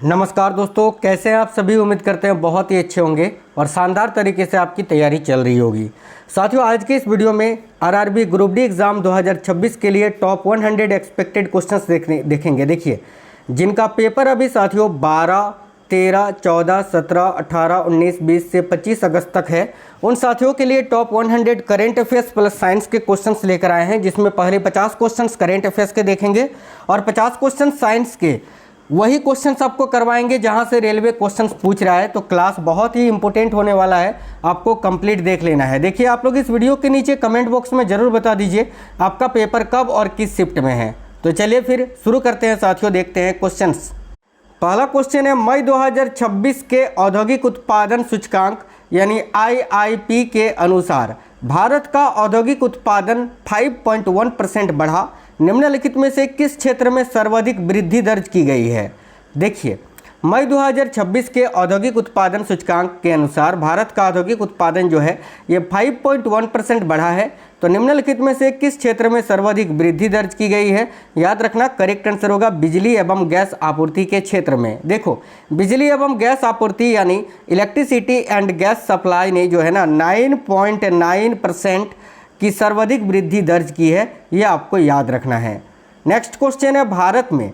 नमस्कार दोस्तों, कैसे हैं आप सभी। उम्मीद करते हैं बहुत ही अच्छे होंगे और शानदार तरीके से आपकी तैयारी चल रही होगी। साथियों, आज के इस वीडियो में आरआरबी ग्रुप डी एग्ज़ाम 2026 के लिए टॉप 100 एक्सपेक्टेड क्वेश्चंस देखेंगे। देखिए, जिनका पेपर अभी साथियों 12, 13, 14, 17, 18, 19, 20 से 25 अगस्त तक है, उन साथियों के लिए top 100 current affairs plus science के क्वेश्चंस लेकर आए हैं, जिसमें पहले 50 क्वेश्चंस करेंट अफेयर्स के देखेंगे और 50 क्वेश्चन साइंस के वही क्वेश्चंस आपको करवाएंगे जहां से रेलवे क्वेश्चंस पूछ रहा है। तो क्लास बहुत ही इंपॉर्टेंट होने वाला है, आपको कंप्लीट देख लेना है। देखिए, आप लोग इस वीडियो के नीचे कमेंट बॉक्स में ज़रूर बता दीजिए आपका पेपर कब और किस शिफ्ट में है। तो चलिए फिर शुरू करते हैं साथियों, देखते हैं क्वेश्चंस। पहला क्वेश्चन है, मई 2026 के औद्योगिक उत्पादन सूचकांक यानी IIP के अनुसार भारत का औद्योगिक उत्पादन 5.1% बढ़ा। निम्नलिखित में से किस क्षेत्र में सर्वाधिक वृद्धि दर्ज की गई है। देखिए, मई 2026 के औद्योगिक उत्पादन सूचकांक के अनुसार भारत का औद्योगिक उत्पादन जो है ये 5.1% बढ़ा है। तो निम्नलिखित में से किस क्षेत्र में सर्वाधिक वृद्धि दर्ज की गई है। याद रखना, करेक्ट आंसर होगा बिजली एवं गैस आपूर्ति के क्षेत्र में। देखो, बिजली एवं गैस आपूर्ति यानी इलेक्ट्रिसिटी एंड गैस सप्लाई ने जो है ना 9.9% की सर्वाधिक वृद्धि दर्ज की है, यह आपको याद रखना है। नेक्स्ट क्वेश्चन है, भारत में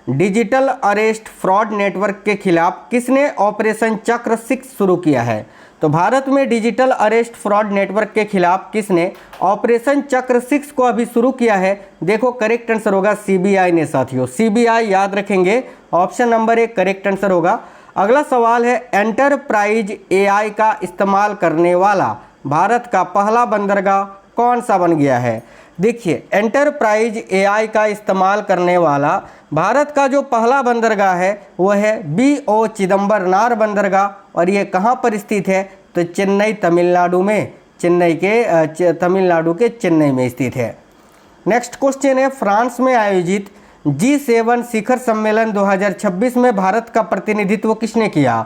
डिजिटल अरेस्ट फ्रॉड नेटवर्क के खिलाफ किसने ऑपरेशन चक्र 6 शुरू किया है। तो भारत में डिजिटल अरेस्ट फ्रॉड नेटवर्क के खिलाफ किसने ऑपरेशन चक्र 6 को अभी शुरू किया है। देखो, करेक्ट आंसर होगा CBI ने साथियों। CBI याद रखेंगे, ऑप्शन नंबर 1 करेक्ट आंसर होगा। अगला सवाल है, एंटरप्राइज AI का इस्तेमाल करने वाला भारत का पहला बंदरगाह कौन सा बन गया है। देखिए, एंटरप्राइज AI का इस्तेमाल करने वाला भारत का जो पहला बंदरगाह है वह है BO चिदम्बरनार बंदरगाह, और ये कहाँ पर स्थित है। तो चेन्नई, तमिलनाडु में, तमिलनाडु के चेन्नई में स्थित है। नेक्स्ट क्वेश्चन है, फ्रांस में आयोजित G7 शिखर सम्मेलन 2026 में भारत का प्रतिनिधित्व किसने किया।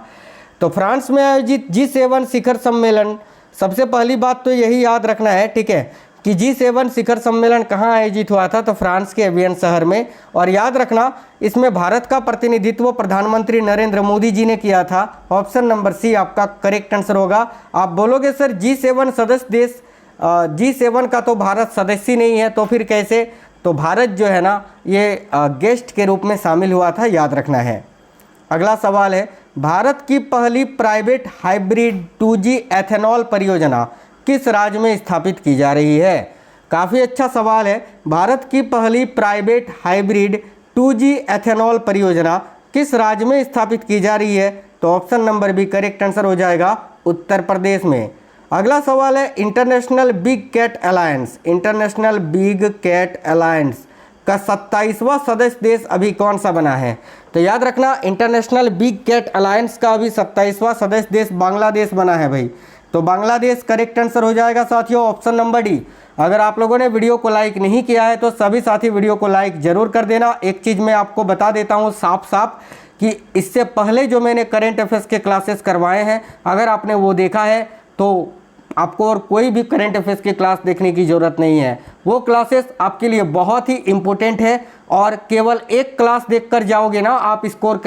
तो फ्रांस में आयोजित G7 शिखर सम्मेलन, सबसे पहली बात तो यही याद रखना है, ठीक है, कि G7 शिखर सम्मेलन कहाँ आयोजित हुआ था। तो फ्रांस के एवियन शहर में। और याद रखना, इसमें भारत का प्रतिनिधित्व प्रधानमंत्री नरेंद्र मोदी जी ने किया था। ऑप्शन नंबर C आपका करेक्ट आंसर होगा। आप बोलोगे सर G7 सदस्य देश, G7 का तो भारत सदस्य नहीं है, तो फिर कैसे। तो भारत जो है ना ये गेस्ट के रूप में शामिल हुआ था, याद रखना है। अगला सवाल है, भारत की पहली प्राइवेट हाइब्रिड 2G एथेनॉल परियोजना किस राज्य में स्थापित की जा रही है। काफ़ी अच्छा सवाल है। भारत की पहली प्राइवेट हाइब्रिड 2G एथेनॉल परियोजना किस राज्य में स्थापित की जा रही है। तो option number B correct answer हो जाएगा, उत्तर प्रदेश में। अगला सवाल है, इंटरनेशनल बिग कैट अलायंस का 27वां सदस्य देश अभी कौन सा बना है। तो याद रखना, इंटरनेशनल बिग कैट अलायंस का अभी 27वां सदस्य देश बांग्लादेश बना है भाई। तो बांग्लादेश करेक्ट आंसर हो जाएगा साथियों, ऑप्शन नंबर D। अगर आप लोगों ने वीडियो को लाइक नहीं किया है तो सभी साथी वीडियो को लाइक जरूर कर देना। एक चीज़ मैं आपको बता देता हूँ साफ साफ कि इससे पहले जो मैंने करेंट अफेयर्स के क्लासेस करवाए हैं, अगर आपने वो देखा है तो आपको और कोई भी करंट अफेयर्स की क्लास देखने की ज़रूरत नहीं है। वो क्लासेस आपके लिए बहुत ही इम्पोर्टेंट है, और केवल एक क्लास देखकर जाओगे ना आप स्कोर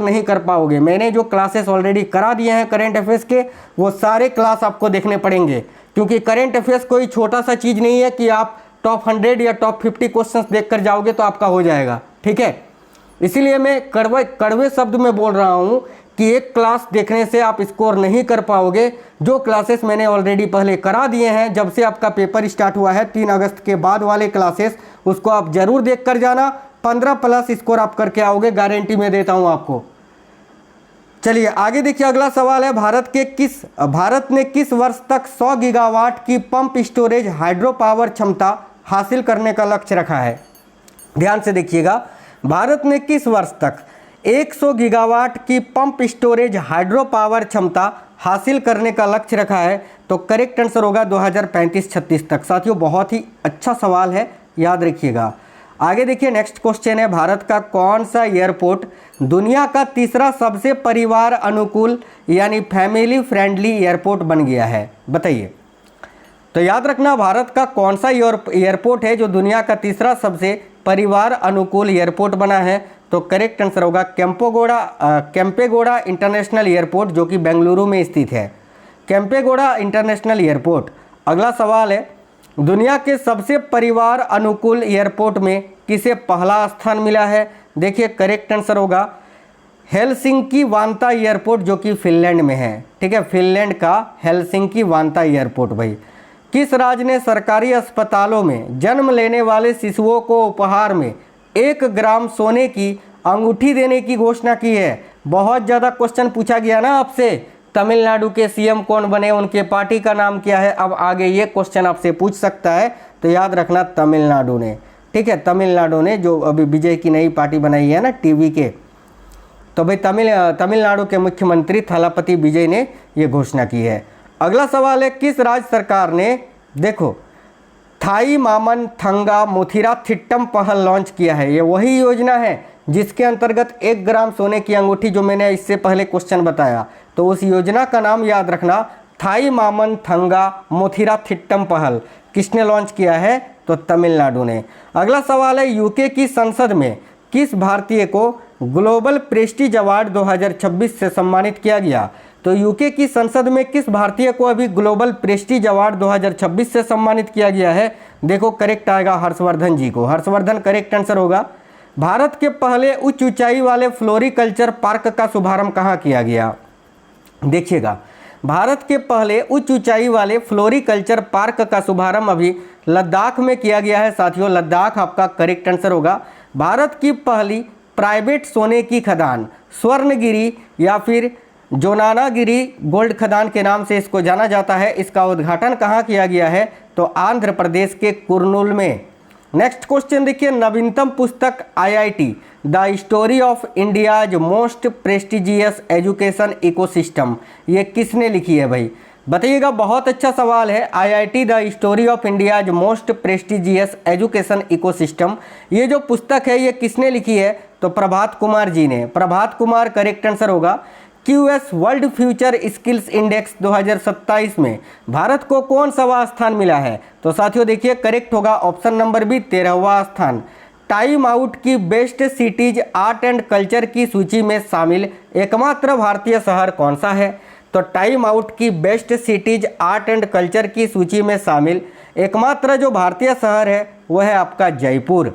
नहीं कर पाओगे। मैंने जो क्लासेस ऑलरेडी करा दिए हैं करंट अफेयर्स के, वो सारे क्लास आपको देखने पड़ेंगे, क्योंकि करंट अफेयर्स कोई छोटा सा चीज़ नहीं है कि आप टॉप 100 या टॉप 50 क्वेश्चन देखकर जाओगे तो आपका हो जाएगा, ठीक है। इसीलिए मैं कड़वे शब्द में बोल रहा हूँ कि एक क्लास देखने से आप स्कोर नहीं कर पाओगे। जो क्लासेस मैंने ऑलरेडी पहले करा दिए हैं, जब से आपका पेपर स्टार्ट हुआ है 3 अगस्त के बाद वाले क्लासेस, उसको आप जरूर देख कर जाना। 15+ स्कोर आप करके आओगे, गारंटी मैं देता हूं आपको। चलिए आगे देखिए, अगला सवाल है, भारत ने किस वर्ष तक 100 गीगावाट की पंप स्टोरेज हाइड्रो पावर क्षमता हासिल करने का लक्ष्य रखा है। ध्यान से देखिएगा, भारत ने किस वर्ष तक 100 गीगावाट की पंप स्टोरेज हाइड्रो पावर क्षमता हासिल करने का लक्ष्य रखा है। तो करेक्ट आंसर होगा 2035-36 तक। साथियों, बहुत ही अच्छा सवाल है, याद रखिएगा। आगे देखिए, नेक्स्ट क्वेश्चन है, भारत का कौन सा एयरपोर्ट दुनिया का तीसरा सबसे परिवार अनुकूल यानी फैमिली फ्रेंडली एयरपोर्ट बन गया है, बताइए। तो याद रखना, भारत का कौन सा एयरपोर्ट है जो दुनिया का तीसरा सबसे परिवार अनुकूल एयरपोर्ट बना है। तो करेक्ट आंसर होगा केम्पेगौड़ा इंटरनेशनल एयरपोर्ट, जो कि बेंगलुरु में स्थित है, केम्पेगौड़ा इंटरनेशनल एयरपोर्ट। अगला सवाल है, दुनिया के सबसे परिवार अनुकूल एयरपोर्ट में किसे पहला स्थान मिला है? देखिए करेक्ट आंसर होगा हेलसिंकी वांता एयरपोर्ट, जो कि फिनलैंड में है। ठीक है, फिनलैंड का हेलसिंकी वांता एयरपोर्ट भाई। किस राज्य ने सरकारी अस्पतालों में जन्म लेने वाले शिशुओं को उपहार में 1 ग्राम सोने की अंगूठी देने की घोषणा की है? बहुत ज़्यादा क्वेश्चन पूछा गया ना आपसे, तमिलनाडु के सीएम कौन बने, उनके पार्टी का नाम क्या है। अब आगे ये क्वेश्चन आपसे पूछ सकता है, तो याद रखना तमिलनाडु ने। ठीक है, तमिलनाडु ने जो अभी विजय की नई पार्टी बनाई है ना टीवी के, तो भाई तमिलनाडु के मुख्यमंत्री थलापति विजय ने ये घोषणा की है। अगला सवाल है, किस राज्य सरकार ने देखो थाई मामन थंगा मुथिरा थिट्टम पहल लॉन्च किया है? ये वही योजना है जिसके अंतर्गत 1 ग्राम सोने की अंगूठी, जो मैंने इससे पहले क्वेश्चन बताया, तो उस योजना का नाम याद रखना, थाई मामन थंगा मुथिरा थिट्टम पहल। किसने लॉन्च किया है? तो तमिलनाडु ने। अगला सवाल है, यूके की संसद में किस भारतीय को ग्लोबल प्रेस्टीज अवार्ड 2026 से सम्मानित किया गया? तो यूके की संसद में किस भारतीय को अभी ग्लोबल प्रेस्टीज अवार्ड 2026 से सम्मानित किया गया है? देखो करेक्ट आएगा हर्षवर्धन जी को, हर्षवर्धन करेक्ट आंसर होगा। भारत के पहले उच्च ऊंचाई वाले फ्लोरिकल्चर पार्क का शुभारंभ कहाँ किया गया? देखिएगा, भारत के पहले उच्च ऊंचाई वाले फ्लोरिकल्चर पार्क का शुभारंभ अभी लद्दाख में किया गया है साथियों। लद्दाख आपका करेक्ट आंसर होगा। भारत की पहली प्राइवेट सोने की खदान स्वर्णगिरी या फिर जोनानागिरी गोल्ड खदान के नाम से इसको जाना जाता है, इसका उद्घाटन कहाँ किया गया है? तो आंध्र प्रदेश के कुर्नूल में। नेक्स्ट क्वेश्चन देखिए, नवीनतम पुस्तक IIT the story of India's most prestigious education ecosystem, ये किसने लिखी है भाई? बताइएगा, बहुत अच्छा सवाल है। IIT the story of India's most prestigious education ecosystem, ये जो पुस्तक है ये किसने लिखी है? तो प्रभात कुमार जी ने। प्रभात कुमार करेक्ट आंसर होगा। QS world future skills index 2027 में भारत को कौन सा स्थान मिला है? तो साथियों देखिए करेक्ट होगा ऑप्शन नंबर बी, 13वां स्थान। टाइम आउट की best cities art and culture की सूची में शामिल एकमात्र भारतीय शहर कौन सा है? तो टाइम आउट की best cities art and culture की सूची में शामिल एकमात्र जो भारतीय शहर है वह है आपका जयपुर।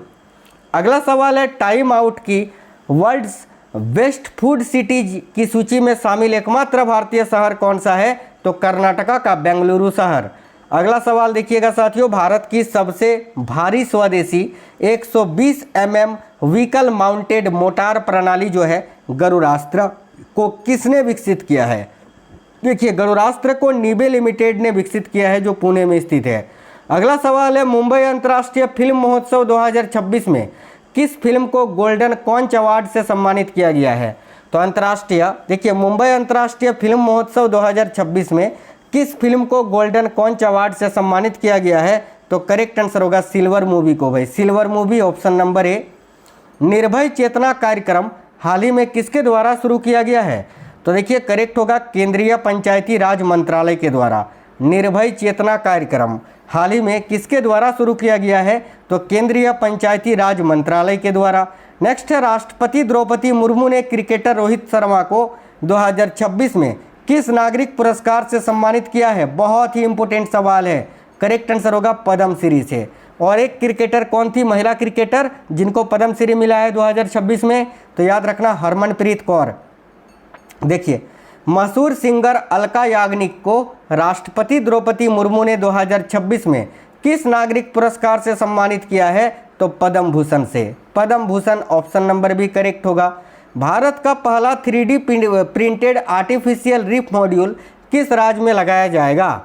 अगला सवाल है, टाइम आउट की वर्ल्ड्स बेस्ट फूड सिटीज की सूची में शामिल एकमात्र भारतीय शहर कौन सा है? तो कर्नाटका का बेंगलुरु शहर। अगला सवाल देखिएगा साथियों, भारत की सबसे भारी स्वदेशी 120 mm व्हीकल माउंटेड मोटार प्रणाली जो है गरुड़ास्त्र को किसने विकसित किया है? देखिए गरुड़ास्त्र को नीबे लिमिटेड ने विकसित किया है, जो पुणे में स्थित है। अगला सवाल है, मुंबई अंतर्राष्ट्रीय फिल्म महोत्सव 2026 में किस फिल्म को गोल्डन कॉन्च अवार्ड से सम्मानित किया गया है? तो अंतर्राष्ट्रीय देखिए मुंबई अंतर्राष्ट्रीय फिल्म महोत्सव 2026 में किस फिल्म को गोल्डन कॉन्च अवार्ड से सम्मानित किया गया है? तो करेक्ट आंसर होगा सिल्वर मूवी को भाई, silver movie option number A. निर्भय चेतना कार्यक्रम हाल ही में किसके द्वारा शुरू किया गया है? तो देखिए करेक्ट होगा केंद्रीय पंचायती राज मंत्रालय के द्वारा। निर्भय चेतना कार्यक्रम हाल ही में किसके द्वारा शुरू किया गया है? तो केंद्रीय पंचायती राज मंत्रालय के द्वारा। नेक्स्ट है, राष्ट्रपति द्रौपदी मुर्मू ने क्रिकेटर रोहित शर्मा को 2026 में किस नागरिक पुरस्कार से सम्मानित किया है? बहुत ही इंपॉर्टेंट सवाल है। करेक्ट आंसर होगा पद्मश्री से। और एक क्रिकेटर कौन थी, महिला क्रिकेटर जिनको पद्मश्री मिला है 2026 में? तो याद रखना हरमनप्रीत कौर। देखिए मशहूर सिंगर अलका याग्निक को राष्ट्रपति द्रौपदी मुर्मू ने 2026 में किस नागरिक पुरस्कार से सम्मानित किया है? तो पद्म भूषण से। Padma Bhushan option number B correct होगा। भारत का पहला 3D printed artificial reef module किस राज्य में लगाया जाएगा?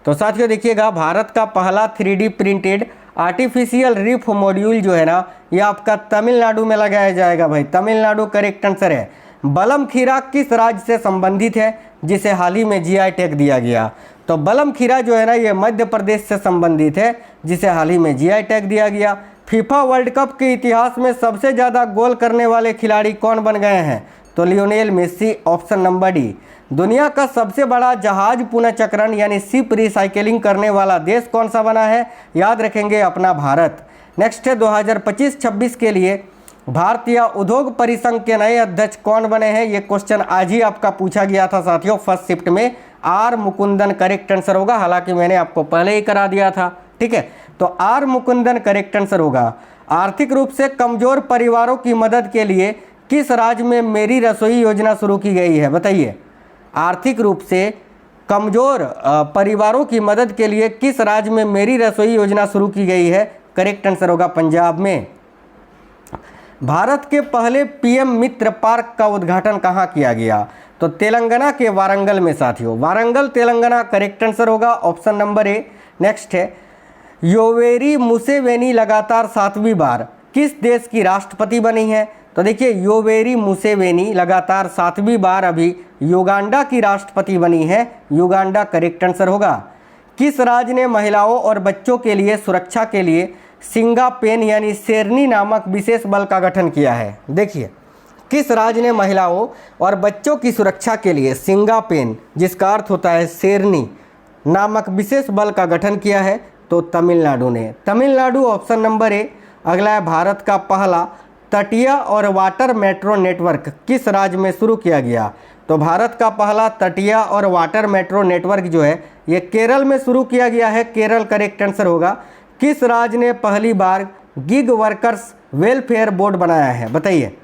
तो साथियों देखिएगा, भारत का पहला 3D printed artificial reef module जो है ना, ये आपका तमिलनाडु में लगाया जाएगा भाई। तमिलनाडु करेक्ट आंसर है। बलम खीरा किस राज्य से संबंधित है जिसे हाल ही में जीआई टैग दिया गया? तो बलम खीरा जो है ना, ये मध्य प्रदेश से संबंधित है जिसे हाल ही में जीआई टैग दिया गया। फीफा वर्ल्ड कप के इतिहास में सबसे ज़्यादा गोल करने वाले खिलाड़ी कौन बन गए हैं? तो Lionel Messi option number D. दुनिया का सबसे बड़ा जहाज पुनःचक्रण यानी शिप रिसाइकलिंग करने वाला देश कौन सा बना है? याद रखेंगे अपना भारत। नेक्स्ट है 2025-26 के लिए भारतीय उद्योग परिसंघ के नए अध्यक्ष कौन बने हैं? ये क्वेश्चन आज ही आपका पूछा गया था साथियों फर्स्ट शिफ्ट में। आर मुकुंदन करेक्ट आंसर होगा, हालांकि मैंने आपको पहले ही करा दिया था। ठीक है, तो आर मुकुंदन करेक्ट आंसर होगा। आर्थिक रूप से कमजोर परिवारों की मदद के लिए किस राज्य में मेरी रसोई योजना शुरू की गई है? बताइए, आर्थिक रूप से कमजोर परिवारों की मदद के लिए किस राज्य में मेरी रसोई योजना शुरू की गई है? करेक्ट आंसर होगा पंजाब में। भारत के पहले पीएम मित्र पार्क का उद्घाटन कहाँ किया गया? तो तेलंगाना के वारंगल में साथियों, वारंगल तेलंगाना करेक्ट आंसर होगा, ऑप्शन नंबर ए। नेक्स्ट है, योवेरी मुसेवेनी लगातार 7वीं बार किस देश की राष्ट्रपति बनी है? तो देखिए, योवेरी मुसेवेनी लगातार 7वीं बार अभी युगांडा की राष्ट्रपति बनी है, युगांडा करेक्ट आंसर होगा। किस राज्य ने महिलाओं और बच्चों के लिए सुरक्षा के लिए सिंगापेन यानी शेरनी नामक विशेष बल का गठन किया है? देखिए, किस राज्य ने महिलाओं और बच्चों की सुरक्षा के लिए सिंगापेन, जिसका अर्थ होता है शेरनी नामक विशेष बल का गठन किया है? तो तमिलनाडु ने। Tamil Nadu option number A. अगला है, भारत का पहला तटीय और वाटर मेट्रो नेटवर्क किस राज्य में शुरू किया गया? तो भारत का पहला तटीय और वाटर मेट्रो नेटवर्क जो है ये केरल में शुरू किया गया है, केरल करेक्ट आंसर होगा। किस राज्य ने पहली बार गिग वर्कर्स वेलफेयर बोर्ड बनाया है? बताइए,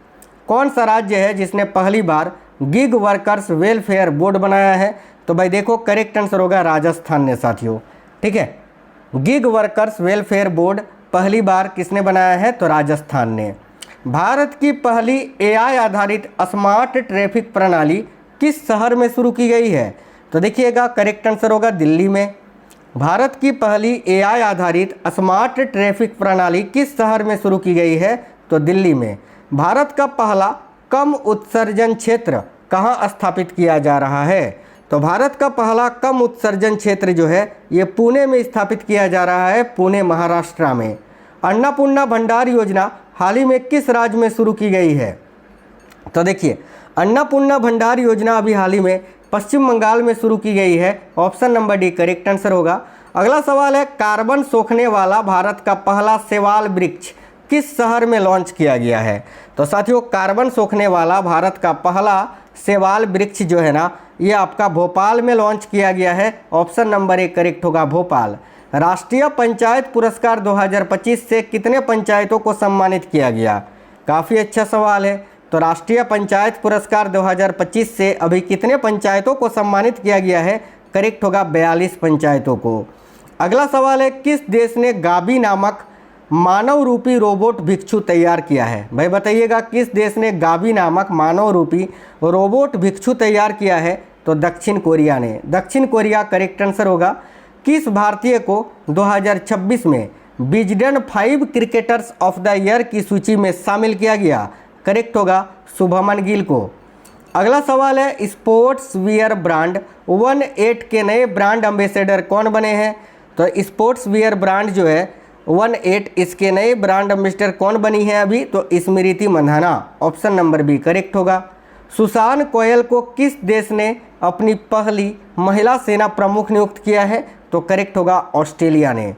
कौन सा राज्य है जिसने पहली बार गिग वर्कर्स वेलफेयर बोर्ड बनाया है? तो भाई देखो, करेक्ट आंसर होगा राजस्थान ने साथियों। ठीक है, गिग वर्कर्स वेलफेयर बोर्ड पहली बार किसने बनाया है? तो राजस्थान ने। भारत की पहली एआई आधारित स्मार्ट ट्रैफिक प्रणाली किस शहर में शुरू की गई है? तो देखिएगा, करेक्ट आंसर होगा दिल्ली में। भारत की पहली एआई आधारित स्मार्ट ट्रैफिक प्रणाली किस शहर में शुरू की गई है? तो दिल्ली में। भारत का पहला कम उत्सर्जन क्षेत्र कहाँ स्थापित किया जा रहा है? तो भारत का पहला कम उत्सर्जन क्षेत्र जो है ये पुणे में स्थापित किया जा रहा है, पुणे महाराष्ट्र में। अन्नपूर्णा भंडार योजना हाल ही में किस राज्य में शुरू की गई है? तो देखिए, अन्नपूर्णा भंडार योजना अभी हाल ही में पश्चिम बंगाल में शुरू की गई है, option number D correct answer होगा। अगला सवाल है, कार्बन सोखने वाला भारत का पहला शैवाल वृक्ष किस शहर में लॉन्च किया गया है? तो साथियों, कार्बन सोखने वाला भारत का पहला शैवाल वृक्ष जो है ना ये आपका भोपाल में लॉन्च किया गया है, ऑप्शन नंबर ए करेक्ट होगा भोपाल। राष्ट्रीय पंचायत पुरस्कार 2025 से कितने पंचायतों को सम्मानित किया गया? काफ़ी अच्छा सवाल है। तो राष्ट्रीय पंचायत पुरस्कार 2025 से अभी कितने पंचायतों को सम्मानित किया गया है? करेक्ट होगा 42 पंचायतों को। अगला सवाल है, किस देश ने गाबी नामक मानव रूपी रोबोट भिक्षु तैयार किया है? भाई बताइएगा, किस देश ने गाबी नामक मानव रूपी रोबोट भिक्षु तैयार किया है? तो दक्षिण कोरिया ने। दक्षिण कोरिया करेक्ट आंसर होगा। किस भारतीय को 2026 में Wisden 5 cricketers of the year की सूची में शामिल किया गया? करेक्ट होगा शुभमन गिल को। अगला सवाल है, स्पोर्ट्स वियर ब्रांड 18 के नए ब्रांड एम्बेसडर कौन बने हैं? तो स्पोर्ट्स वियर ब्रांड जो है 18 इसके नए ब्रांड एम्बेसडर कौन बनी है अभी? तो Smriti Mandhana, option number B correct होगा। सुसान कोयल को किस देश ने अपनी पहली महिला सेना प्रमुख नियुक्त किया है? तो करेक्ट होगा ऑस्ट्रेलिया ने।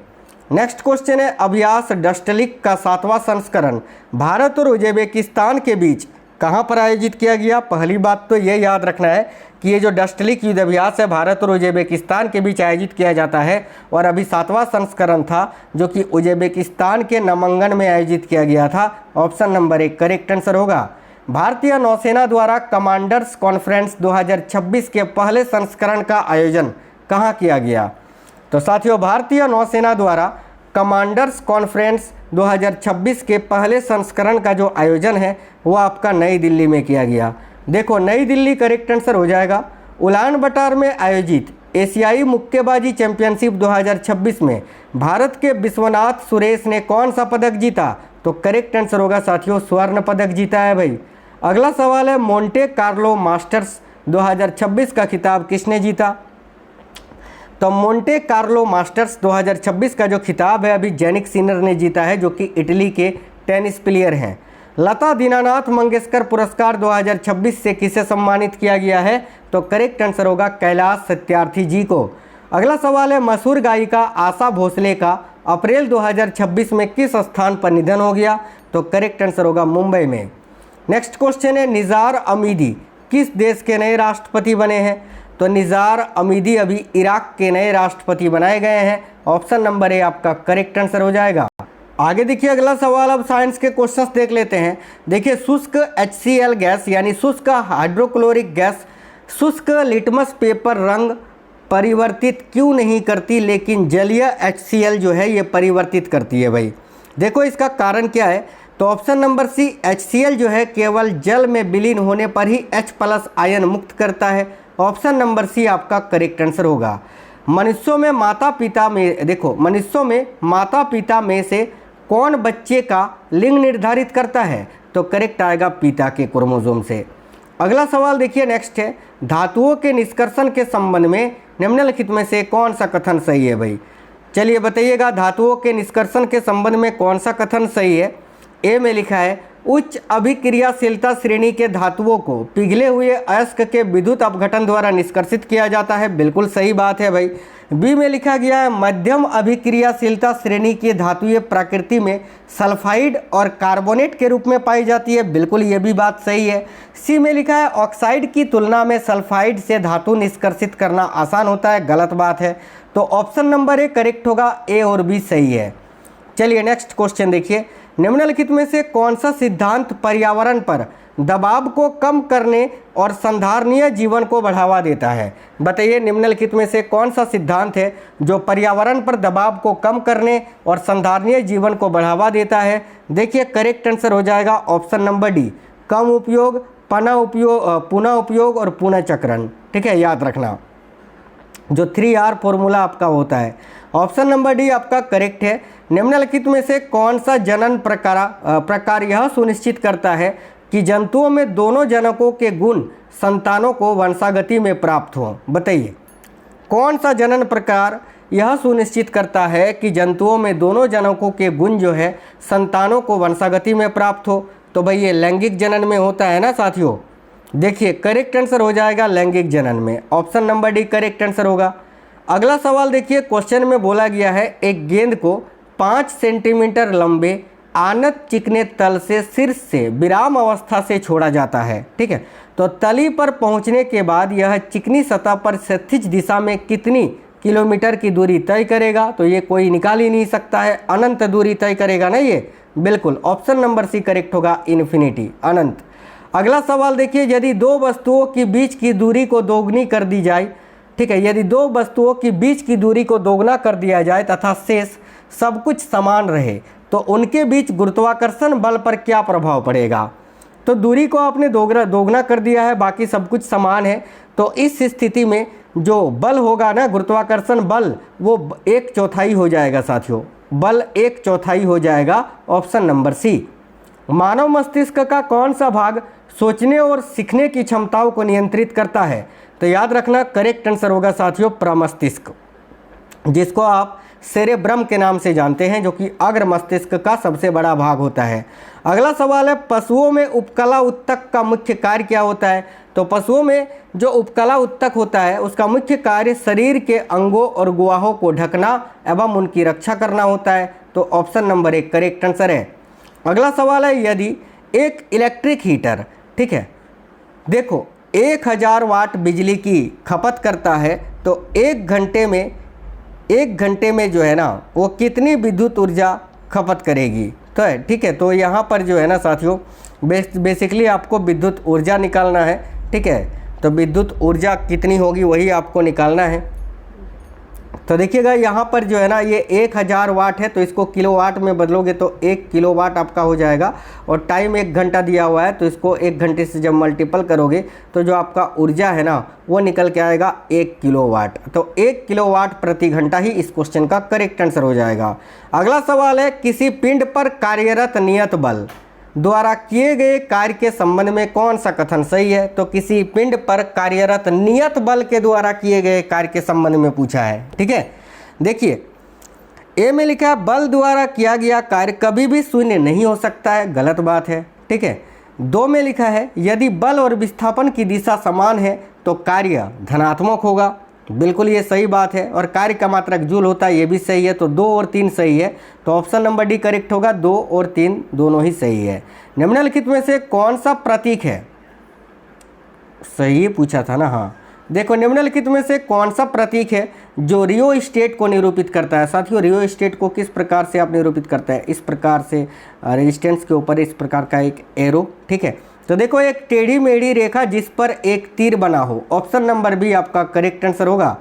नेक्स्ट क्वेश्चन है, अभ्यास डस्टलिक का 7वां संस्करण भारत और उज्बेकिस्तान के बीच कहाँ पर आयोजित किया गया? पहली बात तो ये याद रखना है कि ये जो डस्टलिक युद्ध अभ्यास है भारत और उज्बेकिस्तान के बीच आयोजित किया जाता है, और अभी 7वां संस्करण था जो कि उज्बेकिस्तान के नामांकन में आयोजित किया गया था, ऑप्शन नंबर 1 करेक्ट आंसर होगा। भारतीय नौसेना द्वारा कमांडर्स कॉन्फ्रेंस 2026 के पहले संस्करण का आयोजन कहाँ किया गया? तो साथियों, भारतीय नौसेना द्वारा कमांडर्स कॉन्फ्रेंस 2026 के पहले संस्करण का जो आयोजन है वो आपका नई दिल्ली में किया गया। देखो, नई दिल्ली करेक्ट आंसर हो जाएगा। उलान बटार में आयोजित एशियाई मुक्केबाजी चैंपियनशिप 2026 में भारत के विश्वनाथ सुरेश ने कौन सा पदक जीता? तो करेक्ट आंसर होगा साथियों स्वर्ण पदक जीता है भाई। अगला सवाल है, मोंटे कार्लो मास्टर्स 2026 का खिताब किसने जीता? तो मोंटे कार्लो मास्टर्स 2026 का जो खिताब है अभी जैनिक सिनर ने जीता है, जो कि इटली के टेनिस प्लेयर हैं। लता दीनानाथ मंगेशकर पुरस्कार 2026 से किसे सम्मानित किया गया है? तो करेक्ट आंसर होगा कैलाश सत्यार्थी जी को। अगला सवाल है, मशहूर गायिका आशा भोसले का अप्रैल 2026 में किस स्थान पर निधन हो गया? तो करेक्ट आंसर होगा मुंबई में। नेक्स्ट क्वेश्चन है निज़ार अमीदी किस देश के नए राष्ट्रपति बने हैं? तो निज़ार अमीदी अभी इराक के नए राष्ट्रपति बनाए गए हैं। ऑप्शन नंबर ए आपका करेक्ट आंसर हो जाएगा। आगे देखिए अगला सवाल, अब साइंस के क्वेश्चंस देख लेते हैं। देखिए शुष्क HCl गैस यानी शुष्क हाइड्रोक्लोरिक गैस शुष्क लिटमस पेपर रंग परिवर्तित क्यों नहीं करती, लेकिन जलीय HCl जो है ये परिवर्तित करती है भाई? देखो इसका कारण क्या है? तो ऑप्शन नंबर सी, HCl जो है केवल जल में विलीन होने पर ही H+ आयन मुक्त करता है। ऑप्शन नंबर सी आपका करेक्ट आंसर होगा। मनुष्यों में माता पिता में, देखो मनुष्यों में माता पिता में से कौन बच्चे का लिंग निर्धारित करता है? तो करेक्ट आएगा पिता के क्रोमोसोम से। अगला सवाल देखिए नेक्स्ट है, धातुओं के निष्कर्षण के संबंध में निम्नलिखित में से कौन सा कथन सही है भाई? चलिए बताइएगा, धातुओं के निष्कर्षण के संबंध में कौन सा कथन सही है? ए में लिखा है उच्च अभिक्रियाशीलता श्रेणी के धातुओं को पिघले हुए अयस्क के विद्युत अपघटन द्वारा निष्कर्षित किया जाता है। बिल्कुल सही बात है भाई। बी में लिखा गया है मध्यम अभिक्रियाशीलता श्रेणी की धातुएं प्रकृति में सल्फाइड और कार्बोनेट के रूप में पाई जाती है। बिल्कुल ये भी बात सही है। सी में लिखा है ऑक्साइड की तुलना में सल्फाइड से धातु निष्कर्षित करना आसान होता है। गलत बात है। तो ऑप्शन नंबर ए करेक्ट होगा, ए और बी सही है। चलिए नेक्स्ट क्वेश्चन देखिए, निम्नलिखित में से कौन सा सिद्धांत पर्यावरण पर दबाव को कम करने और संधारणीय जीवन को बढ़ावा देता है? बताइए निम्नलिखित में से कौन सा सिद्धांत है जो पर्यावरण पर दबाव को कम करने और संधारणीय जीवन को बढ़ावा देता है? देखिए करेक्ट आंसर हो जाएगा ऑप्शन नंबर डी, कम उपयोग, पुनः उपयोग और पुनःचक्रण। ठीक है, याद रखना जो 3R फॉर्मूला आपका होता है। ऑप्शन नंबर डी आपका करेक्ट है। निम्नलिखित में से कौन सा जनन प्रकार यह सुनिश्चित करता है कि जंतुओं में दोनों जनकों के गुण संतानों को वंशागति में प्राप्त हो? बताइए कौन सा जनन प्रकार यह सुनिश्चित करता है कि जंतुओं में दोनों जनकों के गुण जो है संतानों को वंशागति में प्राप्त हो? तो भाई ये लैंगिक जनन में होता है ना साथियों। देखिए करेक्ट आंसर हो जाएगा लैंगिक जनन में। Option number D correct answer होगा। अगला सवाल देखिए, क्वेश्चन में बोला गया है एक गेंद को 5 सेंटीमीटर लंबे आनत चिकने तल से शीर्ष से विराम अवस्था से छोड़ा जाता है। ठीक है, तो तली पर पहुंचने के बाद यह चिकनी सतह पर क्षैतिज दिशा में कितनी किलोमीटर की दूरी तय करेगा? तो ये कोई निकाल ही नहीं सकता है, अनंत दूरी तय करेगा ना ये। बिल्कुल ऑप्शन नंबर सी करेक्ट होगा, इन्फिनिटी, अनंत। अगला सवाल देखिए, यदि दो वस्तुओं की बीच की दूरी को दोगुनी कर दी जाए, ठीक है, यदि दो वस्तुओं की बीच की दूरी को दोगुना कर दिया जाए तथा शेष सब कुछ समान रहे तो उनके बीच गुरुत्वाकर्षण बल पर क्या प्रभाव पड़ेगा? तो दूरी को आपने दोगुना कर दिया है, बाकी सब कुछ समान है, तो इस स्थिति में जो बल होगा ना गुरुत्वाकर्षण बल, वो 1/4 हो जाएगा साथियों, बल 1/4 हो जाएगा। ऑप्शन नंबर सी। मानव मस्तिष्क का कौन सा भाग सोचने और सीखने की क्षमताओं को नियंत्रित करता है? तो याद रखना करेक्ट आंसर होगा साथियों प्रमस्तिष्क, जिसको आप सेरेब्रम के नाम से जानते हैं, जो कि अग्र मस्तिष्क का सबसे बड़ा भाग होता है। अगला सवाल है, पशुओं में उपकला उत्तक का मुख्य कार्य क्या होता है? तो पशुओं में जो उपकला उत्तक होता है उसका मुख्य कार्य शरीर के अंगों और गुहाओं को ढकना एवं उनकी रक्षा करना होता है। तो ऑप्शन नंबर 1 करेक्ट आंसर है। अगला सवाल है, यदि एक इलेक्ट्रिक हीटर, ठीक है, देखो 1000 वाट बिजली की खपत करता है तो एक घंटे में जो है ना वो कितनी विद्युत ऊर्जा खपत करेगी? तो है, ठीक है, तो यहाँ पर जो है ना साथियों बेसिकली आपको विद्युत ऊर्जा निकालना है। ठीक है, तो विद्युत ऊर्जा कितनी होगी वही आपको निकालना है। तो देखिएगा यहाँ पर जो है ना ये 1000 वाट है, तो इसको किलोवाट में बदलोगे तो 1 किलोवाट आपका हो जाएगा, और टाइम 1 घंटा दिया हुआ है तो इसको 1 घंटे से जब मल्टीपल करोगे तो जो आपका ऊर्जा है ना वो निकल के आएगा 1 किलोवाट। तो 1 किलोवाट प्रति घंटा ही इस क्वेश्चन का करेक्ट आंसर हो जाएगा। अगला सवाल है, किसी पिंड पर कार्यरत नियत बल द्वारा किए गए कार्य के संबंध में कौन सा कथन सही है? तो किसी पिंड पर कार्यरत नियत बल के द्वारा किए गए कार्य के संबंध में पूछा है। ठीक है, देखिए ए में लिखा है बल द्वारा किया गया कार्य कभी भी शून्य नहीं हो सकता है, गलत बात है। ठीक है, 2 में लिखा है यदि बल और विस्थापन की दिशा समान है तो कार्य धनात्मक होगा। बिल्कुल ये सही बात है। और कार्य का मात्रक जूल होता है, ये भी सही है। तो 2 और 3 सही है। तो ऑप्शन नंबर डी करेक्ट होगा, 2 और 3 दोनों ही सही है। निम्नलिखित में से कौन सा प्रतीक है, सही पूछा था ना, हाँ। देखो निम्नलिखित में से कौन सा प्रतीक है जो रियो स्टेट को निरूपित करता है। साथियों रियो स्टेट को किस प्रकार से आप निरूपित करते हैं, इस प्रकार से रेजिस्टेंस के ऊपर इस प्रकार का एक एरो, ठीक है। तो देखो एक टेढ़ी मेढ़ी रेखा जिस पर एक तीर बना हो, ऑप्शन नंबर बी आपका करेक्ट आंसर होगा।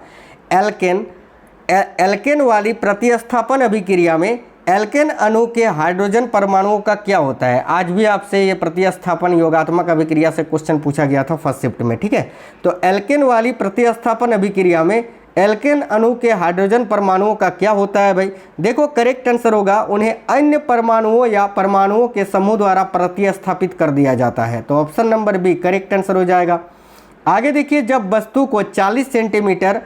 एल्केन वाली प्रतिस्थापन अभिक्रिया में एल्केन अणु के हाइड्रोजन परमाणुओं का क्या होता है। आज भी आपसे ये प्रतिस्थापन योगात्मक अभिक्रिया से क्वेश्चन पूछा गया था फर्स्ट शिफ्ट में, ठीक है। तो एल्केन वाली प्रतिस्थापन अभिक्रिया में एल्केन अणु के हाइड्रोजन परमाणुओं का क्या होता है भाई। देखो करेक्ट आंसर होगा, उन्हें अन्य परमाणुओं या परमाणुओं के समूह द्वारा प्रतिस्थापित कर दिया जाता है। तो option number B correct answer हो जाएगा। आगे देखिए, जब वस्तु को 40 सेंटीमीटर,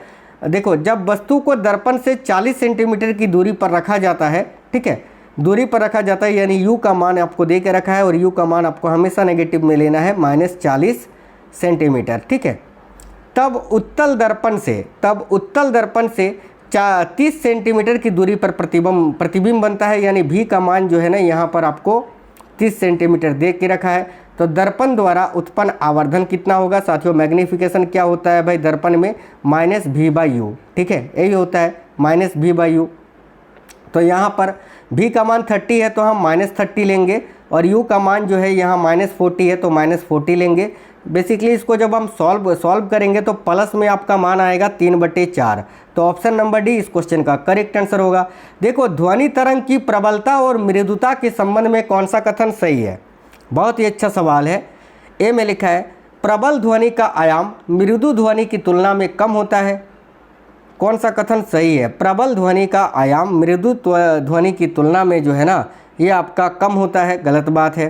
देखो जब वस्तु को दर्पण से 40 सेंटीमीटर की दूरी पर रखा जाता है, ठीक है, दूरी पर रखा जाता है, यानी यू का मान आपको दे के रखा है और यू का मान आपको हमेशा नेगेटिव में लेना है, -40 सेंटीमीटर, ठीक है। तब उत्तल दर्पण से 30 सेंटीमीटर की दूरी पर प्रतिबिंब बनता है, यानी भी का मान जो है ना यहाँ पर आपको 30 सेंटीमीटर दे के रखा है। तो दर्पण द्वारा उत्पन्न आवर्धन कितना होगा साथियों, मैग्निफिकेशन क्या होता है भाई दर्पण में, -v/u, ठीक है, यही होता है -v/u। तो यहाँ पर v का मान 30 है तो हम -30 लेंगे और u का मान जो है यहाँ -40 है तो -40 लेंगे। बेसिकली इसको जब हम सॉल्व करेंगे तो प्लस में आपका मान आएगा 3/4। तो ऑप्शन नंबर डी इस क्वेश्चन का करेक्ट आंसर होगा। देखो ध्वनि तरंग की प्रबलता और मृदुता के संबंध में कौन सा कथन सही है, बहुत ही अच्छा सवाल है। ए में लिखा है प्रबल ध्वनि का आयाम मृदु ध्वनि की तुलना में कम होता है। कौन सा कथन सही है, प्रबल ध्वनि का आयाम मृदु ध्वनि की तुलना में जो है ना ये आपका कम होता है, गलत बात है।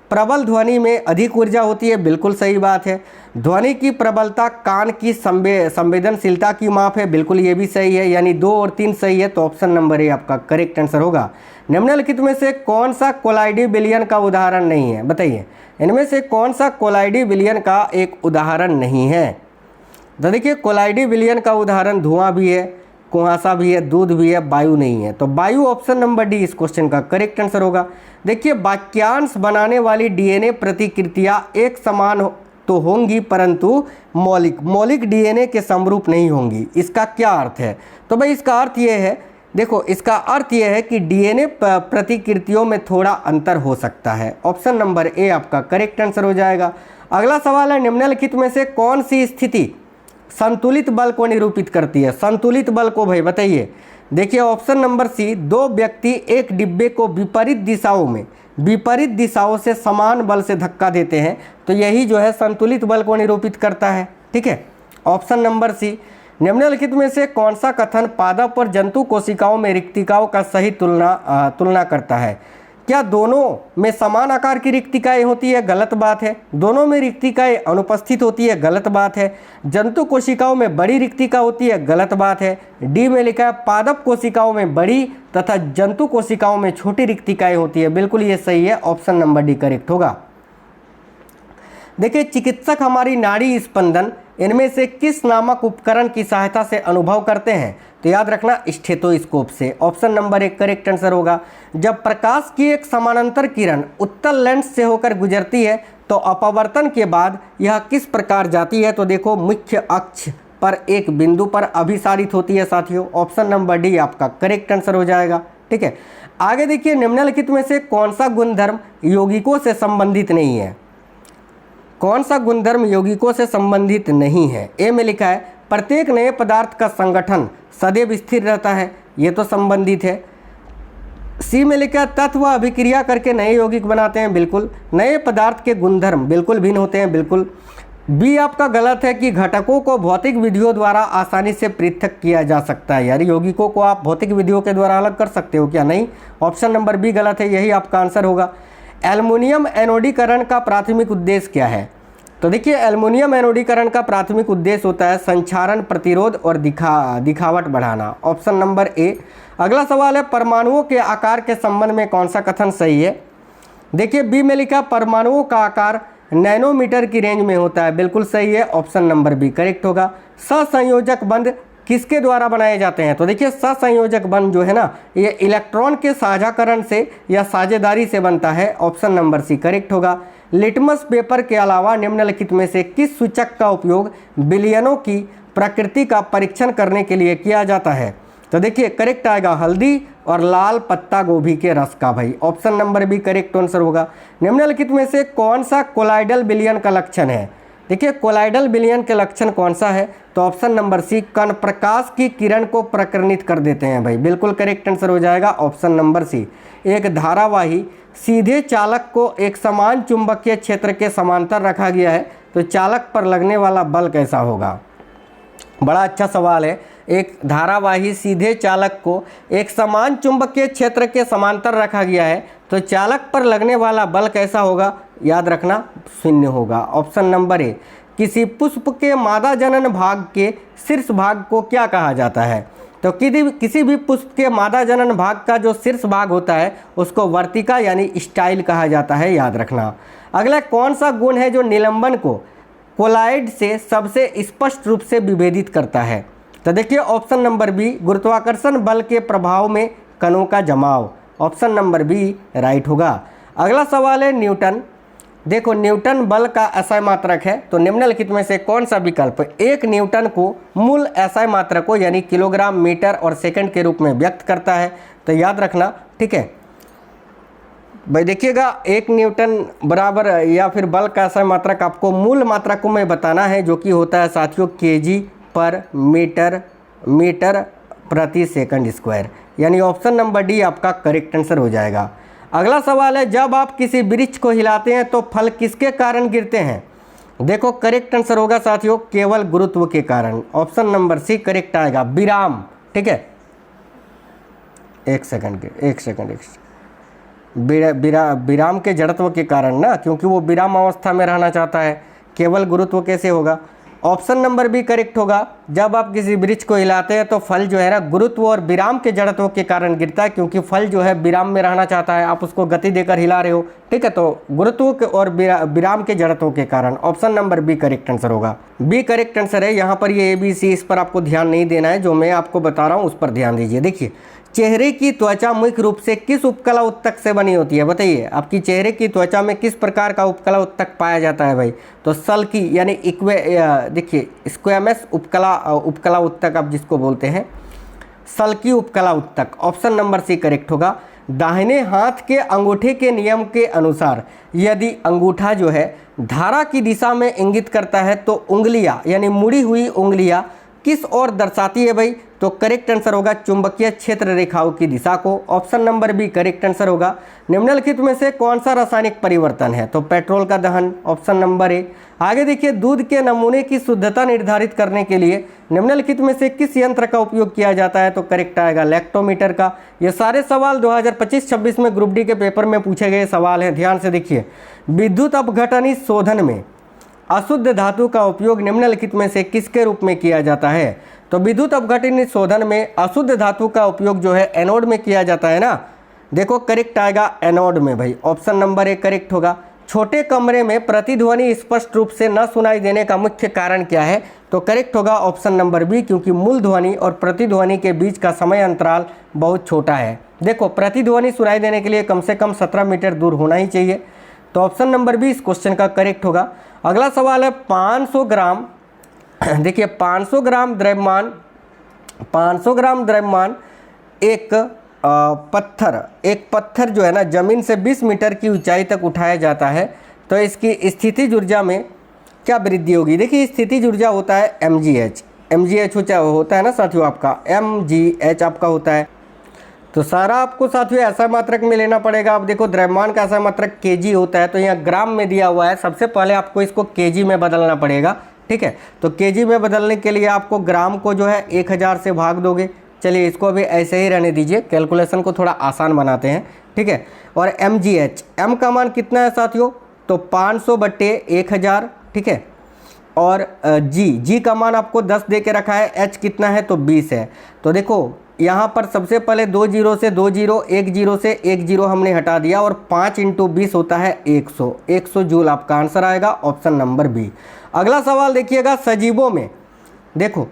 प्रबल ध्वनि में अधिक ऊर्जा होती है, बिल्कुल सही बात है। ध्वनि की प्रबलता कान की संवेदनशीलता की माप है, बिल्कुल ये भी सही है, यानी 2 और 3 सही है। तो ऑप्शन नंबर ए आपका करेक्ट आंसर होगा। निम्नलिखित में से कौन सा कोलाइडी विलयन का उदाहरण नहीं है, बताइए इनमें से कौन सा कोलाइडी विलयन का एक उदाहरण नहीं है। तो देखिए कोलाइडी विलयन का उदाहरण धुआं भी है, कुहासा भी है, दूध भी है, वायु नहीं है। तो वायु ऑप्शन नंबर डी इस क्वेश्चन का करेक्ट आंसर होगा। देखिए वाक्यांश बनाने वाली डीएनए प्रतिकृतियां एक समान तो होंगी परंतु मौलिक डीएनए के समरूप नहीं होंगी। इसका क्या अर्थ है, तो भाई इसका अर्थ ये है, देखो इसका अर्थ यह है कि डीएनए प्रतिकृतियों में थोड़ा अंतर हो सकता है। ऑप्शन नंबर ए आपका करेक्ट आंसर हो जाएगा। अगला सवाल है निम्नलिखित में से कौन सी स्थिति संतुलित बल को निरूपित करती है। संतुलित बल को भाई बताइए। देखिए ऑप्शन नंबर सी, 2 व्यक्ति एक डिब्बे को विपरीत दिशाओं से समान बल से धक्का देते हैं, तो यही जो है संतुलित बल को निरूपित करता है, ठीक है। ऑप्शन नंबर सी, निम्नलिखित में से कौन सा कथन पादप और जंतु कोशिकाओं में रिक्तिकाओं का सही तुलना करता है। क्या दोनों में समान आकार की रिक्तिकाएं होती है, गलत बात है। दोनों में रिक्तिकाएं अनुपस्थित होती है, गलत बात है। जंतु कोशिकाओं में बड़ी रिक्तिका होती है, गलत बात है। डी में लिखा है पादप कोशिकाओं में बड़ी तथा जंतु कोशिकाओं में छोटी रिक्तिकाएं होती है, बिल्कुल ये सही है, ऑप्शन नंबर डी करेक्ट होगा। देखिए चिकित्सक हमारी नाड़ी स्पंदन इनमें से किस नामक उपकरण की सहायता से अनुभव करते हैं, तो याद रखना स्टेथोस्कोप से। ऑप्शन नंबर 1 करेक्ट आंसर होगा। जब प्रकाश की एक समानांतर किरण उत्तल लेंस से होकर गुजरती है तो अपवर्तन के बाद यह किस प्रकार जाती है, तो देखो मुख्य अक्ष पर एक बिंदु पर अभिसारित होती है साथियों। ऑप्शन नंबर डी आपका करेक्ट आंसर हो जाएगा, ठीक है। आगे देखिए निम्नलिखित में से कौन सा गुणधर्म यौगिकों से संबंधित नहीं है। कौन सा गुणधर्म यौगिकों से संबंधित नहीं है। ए में लिखा है प्रत्येक नए पदार्थ का संगठन सदैव स्थिर रहता है, ये तो संबंधित है। सी में लिखा है तत्व अभिक्रिया करके नए यौगिक बनाते हैं, बिल्कुल। नए पदार्थ के गुणधर्म बिल्कुल भिन्न होते हैं, बिल्कुल। बी आपका गलत है कि घटकों को भौतिक विधियों द्वारा आसानी से पृथक किया जा सकता है, यानी यौगिकों को आप भौतिक विधियों के द्वारा अलग कर सकते हो क्या, नहीं। ऑप्शन नंबर बी गलत है, यही आपका आंसर होगा। एल्युमिनियम एनोडीकरण का प्राथमिक उद्देश्य क्या है, तो देखिए एल्युमिनियम एनोडीकरण का प्राथमिक उद्देश्य होता है संक्षारण प्रतिरोध और दिखावट बढ़ाना। Option number A. अगला सवाल है परमाणुओं के आकार के संबंध में कौन सा कथन सही है। देखिए बी में लिखा परमाणुओं का आकार नैनोमीटर की रेंज में होता है। बिल्कुल सही है, ऑप्शन नंबर बी करेक्ट होगा। सहसंयोजक बंध किसके द्वारा बनाए जाते हैं? तो देखिए सहसंयोजक बंध जो है ना, ये इलेक्ट्रॉन के साझाकरण से या साझेदारी से बनता है। ऑप्शन नंबर सी करेक्ट होगा। लिटमस पेपर के अलावा निम्नलिखित में से किस सूचक का उपयोग विलयनों की प्रकृति का परीक्षण करने के लिए किया जाता है? तो देखिए करेक्ट आएगा हल्दी और लाल पत्ता गोभी के रस का भाई। Option number B correct answer होगा। निम्नलिखित में से कौन सा कोलाइडल विलयन का लक्षण है? देखिए कोलाइडल विलयन के लक्षण कौन सा है? तो ऑप्शन नंबर सी कण प्रकाश की किरण को प्रकर्णित कर देते हैं भाई। बिल्कुल करेक्ट आंसर हो जाएगा ऑप्शन नंबर सी। एक धारावाही सीधे चालक को एक समान चुंबकीय क्षेत्र के समांतर रखा गया है, तो चालक पर लगने वाला बल कैसा होगा? बड़ा अच्छा सवाल है। एक धारावाही सीधे चालक को एक समान चुंबकीय क्षेत्र के समांतर रखा गया है, तो चालक पर लगने वाला बल कैसा होगा? याद रखना शून्य होगा। Option number A. किसी पुष्प के मादा जनन भाग के शीर्ष भाग को क्या कहा जाता है? तो किसी भी पुष्प के मादा जनन भाग का जो शीर्ष भाग होता है उसको वर्तिका यानी स्टाइल कहा जाता है, याद रखना। अगला कौन सा गुण है जो निलंबन को कोलाइड से सबसे स्पष्ट रूप से विभेदित करता है? तो देखिए ऑप्शन नंबर बी गुरुत्वाकर्षण बल के प्रभाव में कणों का जमाव। ऑप्शन नंबर बी राइट होगा। अगला सवाल है न्यूटन। देखो न्यूटन बल का एसआई मात्रक है, तो निम्नलिखित में से कौन सा विकल्प एक न्यूटन को मूल एसआई मात्रक को यानी किलोग्राम मीटर और सेकंड के रूप में व्यक्त करता है? तो याद रखना, ठीक है भाई। देखिएगा एक न्यूटन बराबर या फिर बल का एसआई मात्रक आपको मूल मात्रकों में बताना है, जो कि होता है साथियों केजी पर मीटर प्रति सेकंड स्क्वायर, यानी ऑप्शन नंबर डी आपका करेक्ट आंसर हो जाएगा। अगला सवाल है जब आप किसी वृक्ष को हिलाते हैं तो फल किसके कारण गिरते हैं? देखो करेक्ट आंसर होगा साथियों केवल गुरुत्व के कारण। ऑप्शन नंबर सी करेक्ट आएगा विराम, ठीक है। एक सेकंड विराम के जड़त्व के कारण ना, क्योंकि वो विराम अवस्था में रहना चाहता है। केवल गुरुत्व कैसे होगा? ऑप्शन नंबर बी करेक्ट होगा। जब आप किसी वृक्ष को हिलाते हैं तो फल जो है ना गुरुत्व और विराम के जड़त्व के कारण गिरता है, क्योंकि फल जो है विराम में रहना चाहता है, आप उसको गति देकर हिला रहे हो, ठीक है। तो गुरुत्व और विराम के जड़त्व के कारण option number B correct answer होगा। बी करेक्ट आंसर है। यहाँ पर ये ABC इस पर आपको ध्यान नहीं देना है, जो मैं आपको बता रहा हूँ उस पर ध्यान दीजिए। देखिए चेहरे की त्वचा मुख्य रूप से किस उपकला उत्तक से बनी होती है? बताइए आपकी चेहरे की त्वचा में किस प्रकार का उपकला उत्तक पाया जाता है भाई? तो सल्की यानी देखिए स्क्वैमस उपकला उत्तक आप जिसको बोलते हैं, सल्की उपकला उत्तक। ऑप्शन नंबर सी करेक्ट होगा। दाहिने हाथ के अंगूठे के नियम के अनुसार यदि अंगूठा जो है धारा की दिशा में इंगित करता है तो उंगलियां यानी मुड़ी हुई उंगलियां किस ओर दर्शाती है भाई? तो करेक्ट आंसर होगा चुंबकीय क्षेत्र रेखाओं की दिशा को। Option number B correct answer होगा। निम्नलिखित में से कौन सा रासायनिक परिवर्तन है? तो पेट्रोल का दहन। Option number A. आगे देखिए दूध के नमूने की शुद्धता निर्धारित करने के लिए निम्नलिखित में से किस यंत्र का उपयोग किया जाता है? तो करेक्ट आएगा लैक्टोमीटर का। ये सारे सवाल 2025-26 में ग्रुप डी के पेपर में पूछे गए सवाल हैं, ध्यान से देखिए। विद्युत अपघटनी शोधन में अशुद्ध धातु का उपयोग निम्नलिखित में से किसके रूप में किया जाता है? तो विद्युत अपघटनी शोधन में अशुद्ध धातु का उपयोग जो है एनोड में किया जाता है ना। देखो करेक्ट आएगा एनोड में भाई। ऑप्शन नंबर ए करेक्ट होगा। छोटे कमरे में प्रतिध्वनि स्पष्ट रूप से न सुनाई देने का मुख्य कारण क्या है? तो करेक्ट होगा ऑप्शन नंबर बी, क्योंकि मूल ध्वनि और प्रतिध्वनि के बीच का समय अंतराल बहुत छोटा है। देखो प्रतिध्वनि सुनाई देने के लिए कम से कम 17 मीटर दूर होना ही चाहिए। तो ऑप्शन नंबर बी इस क्वेश्चन का करेक्ट होगा। अगला सवाल है 500 ग्राम। देखिए 500 ग्राम द्रव्यमान एक पत्थर जो है ना जमीन से 20 मीटर की ऊंचाई तक उठाया जाता है, तो इसकी स्थितिज ऊर्जा में क्या वृद्धि होगी? देखिए स्थितिज ऊर्जा होता है mgh होता है ना साथियों, आपका mgh आपका होता है। तो सारा आपको साथियों ऐसा मात्रक में लेना पड़ेगा। अब देखो द्रव्यमान का ऐसा मात्रक kg होता है, तो यहाँ ग्राम में दिया हुआ है। सबसे पहले आपको इसको kg में बदलना पड़ेगा, ठीक है। तो kg में बदलने के लिए आपको ग्राम को जो है 1000 से भाग दोगे। चलिए इसको अभी ऐसे ही रहने दीजिए, कैलकुलेशन को थोड़ा आसान बनाते हैं, ठीक है। और mgh m का मान कितना है साथियों? तो 500/1000, ठीक है। और g का मान आपको 10 दे के रखा है, h कितना है? तो 20 है। तो देखो यहाँ पर सबसे पहले 2 जीरो से 2 जीरो, 1 जीरो से 1 जीरो हमने हटा दिया और 5 × 20 होता है 100। 100 जूल आपका आंसर आएगा, ऑप्शन नंबर बी। अगला सवाल देखिएगा, सजीवों में, देखो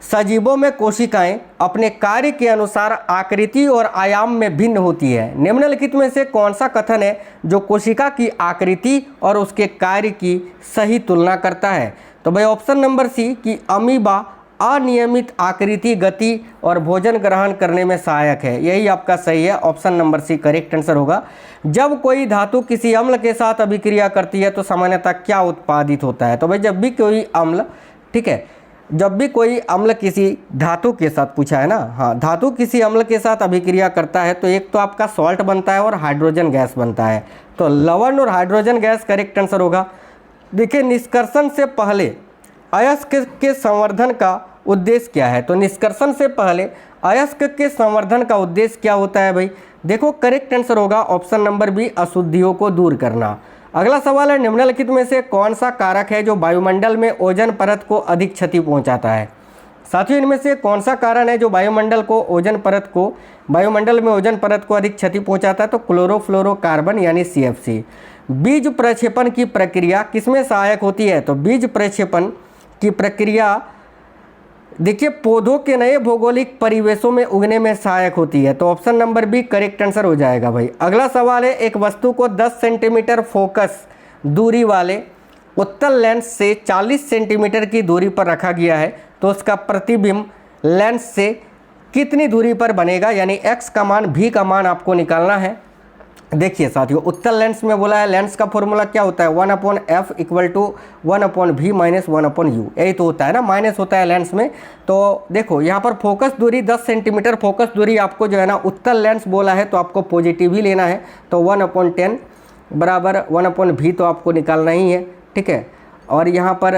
सजीवों में कोशिकाएं अपने कार्य के अनुसार आकृति और आयाम में भिन्न होती है। निम्नलिखित में से कौन सा कथन है जो कोशिका की आकृति और उसके कार्य की सही तुलना करता है? तो भाई ऑप्शन नंबर सी कि अमीबा अनियमित आकृति, गति और भोजन ग्रहण करने में सहायक है, यही आपका सही है, option number C correct answer होगा। जब कोई धातु किसी अम्ल के साथ अभिक्रिया करती है तो सामान्यतः क्या उत्पादित होता है? तो भाई जब भी कोई अम्ल, ठीक है, जब भी कोई अम्ल किसी धातु के साथ, पूछा है ना, हाँ, धातु किसी अम्ल के साथ अभिक्रिया करता है तो एक तो आपका सॉल्ट बनता है और हाइड्रोजन गैस बनता है, तो लवण और हाइड्रोजन गैस करेक्ट आंसर होगा। देखिए निष्कर्षण से पहले अयस्क के संवर्धन का उद्देश्य क्या है? तो निष्कर्षण से पहले अयस्क के संवर्धन का उद्देश्य क्या होता है भाई? देखो करेक्ट आंसर होगा ऑप्शन नंबर बी, अशुद्धियों को दूर करना। अगला सवाल है, निम्नलिखित में से कौन सा कारक है जो वायुमंडल में ओजोन परत को अधिक क्षति पहुंचाता है? साथियों इनमें से कौन सा कारण है जो वायुमंडल में ओजोन परत को अधिक क्षति पहुंचाता है? तो क्लोरोफ्लोरोकार्बन यानी CFC। बीज प्रक्षेपण की प्रक्रिया किसमें सहायक होती है? तो बीज प्रक्षेपण की प्रक्रिया देखिए पौधों के नए भौगोलिक परिवेशों में उगने में सहायक होती है, तो option number B correct answer हो जाएगा भाई। अगला सवाल है, एक वस्तु को 10 सेंटीमीटर फोकस दूरी वाले उत्तल लेंस से 40 सेंटीमीटर की दूरी पर रखा गया है, तो उसका प्रतिबिंब लेंस से कितनी दूरी पर बनेगा? यानी x का मान, v का मान आपको निकालना है। देखिए साथियों, उत्तल लेंस में बोला है, लेंस का फॉर्मूला क्या होता है? 1/f = 1/v - 1/u, यही तो होता है ना, माइनस होता है लेंस में। तो देखो यहाँ पर फोकस दूरी 10 सेंटीमीटर फोकस दूरी आपको जो है ना उत्तल लेंस बोला है, तो आपको पॉजिटिव ही लेना है, तो 1/10 = 1/v तो आपको निकालना ही है, ठीक है। और यहाँ पर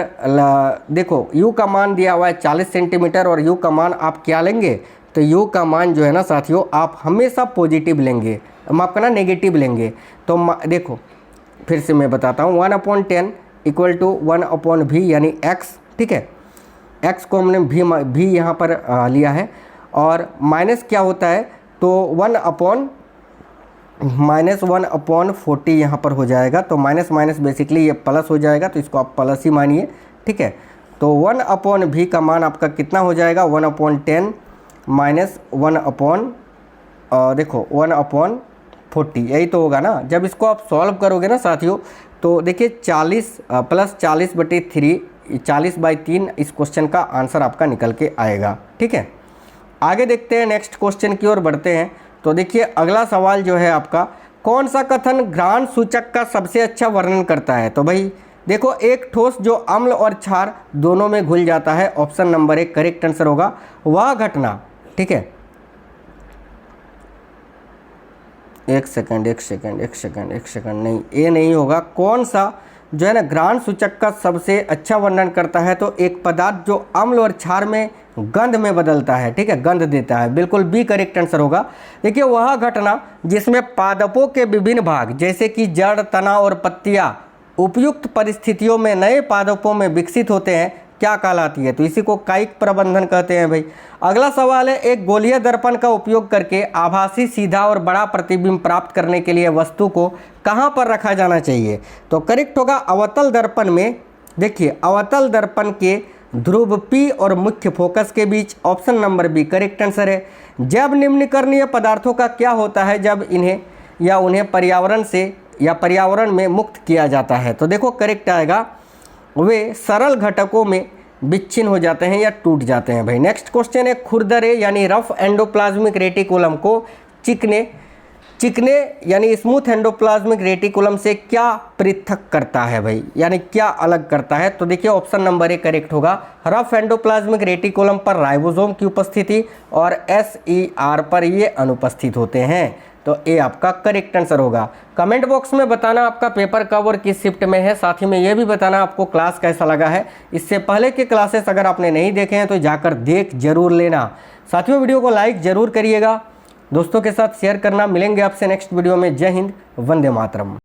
देखो u का मान दिया हुआ है 40 सेंटीमीटर और u का मान आप क्या लेंगे? तो u का मान जो है ना साथियों आप हमेशा पॉजिटिव लेंगे, माफ करना नेगेटिव लेंगे। तो देखो फिर से मैं बताता हूँ, 1/10 = 1/v यानी x, ठीक है, x को हमने v यहाँ पर लिया है, और माइनस क्या होता है? तो -1/40 यहाँ पर हो जाएगा, तो माइनस माइनस बेसिकली ये प्लस हो जाएगा, तो इसको आप प्लस ही मानिए, ठीक है। तो 1/v का मान आपका कितना हो जाएगा? 1/10 - देखो 1/40, यही तो होगा ना। जब इसको आप सॉल्व करोगे ना साथियों, तो देखिए 40 + 40/3, 40/3 इस क्वेश्चन का आंसर आपका निकल के आएगा, ठीक है। आगे देखते हैं, नेक्स्ट क्वेश्चन की ओर बढ़ते हैं। तो देखिए अगला सवाल जो है आपका, कौन सा कथन घ्राण सूचक का सबसे अच्छा वर्णन करता है? तो भाई देखो, एक ठोस जो अम्ल और क्षार दोनों में घुल जाता है, ऑप्शन नंबर 1 करेक्ट आंसर होगा। वह घटना, ठीक है, एक सेकंड नहीं, ये नहीं होगा। कौन सा जो है ना घ्राण सूचक का सबसे अच्छा वर्णन करता है? तो एक पदार्थ जो अम्ल और क्षार में गंध में बदलता है, ठीक है, गंध देता है, बिल्कुल बी करेक्ट आंसर होगा। देखिए वह घटना जिसमें पादपों के विभिन्न भाग जैसे कि जड़, तना और पत्तियां उपयुक्त परिस्थितियों में नए पादपों में विकसित होते हैं, क्या कहलाती है? तो इसी को कायिक प्रबंधन कहते हैं भाई। अगला सवाल है, एक गोलीय दर्पण का उपयोग करके आभासी, सीधा और बड़ा प्रतिबिंब प्राप्त करने के लिए वस्तु को कहाँ पर रखा जाना चाहिए? तो करेक्ट होगा अवतल दर्पण में। देखिए अवतल दर्पण के ध्रुव P और मुख्य फोकस के बीच, option number B correct answer है। जब निम्नकरणीय पदार्थों का क्या होता है जब उन्हें पर्यावरण से या पर्यावरण में मुक्त किया जाता है? तो देखो करेक्ट आएगा, वे सरल घटकों में विच्छिन्न हो जाते हैं या टूट जाते हैं भाई। नेक्स्ट क्वेश्चन है, खुरदरे यानी रफ एंडोप्लाज्मिक रेटिकुलम को चिकने यानी स्मूथ एंडोप्लाज्मिक रेटिकुलम से क्या पृथक करता है भाई, यानी क्या अलग करता है? तो देखिए ऑप्शन नंबर 1 करेक्ट होगा। रफ एंडोप्लाज्मिक रेटिकुलम पर राइबोसोम की उपस्थिति और SER पर ये अनुपस्थित होते हैं, तो ए आपका करेक्ट आंसर होगा। कमेंट बॉक्स में बताना आपका पेपर कब और किस शिफ्ट में है, साथ ही में ये भी बताना आपको क्लास कैसा लगा है। इससे पहले के क्लासेस अगर आपने नहीं देखे हैं तो जाकर देख जरूर लेना। साथियों वीडियो को लाइक जरूर करिएगा, दोस्तों के साथ शेयर करना। मिलेंगे आपसे नेक्स्ट वीडियो में। जय हिंद, वंदे मातरम।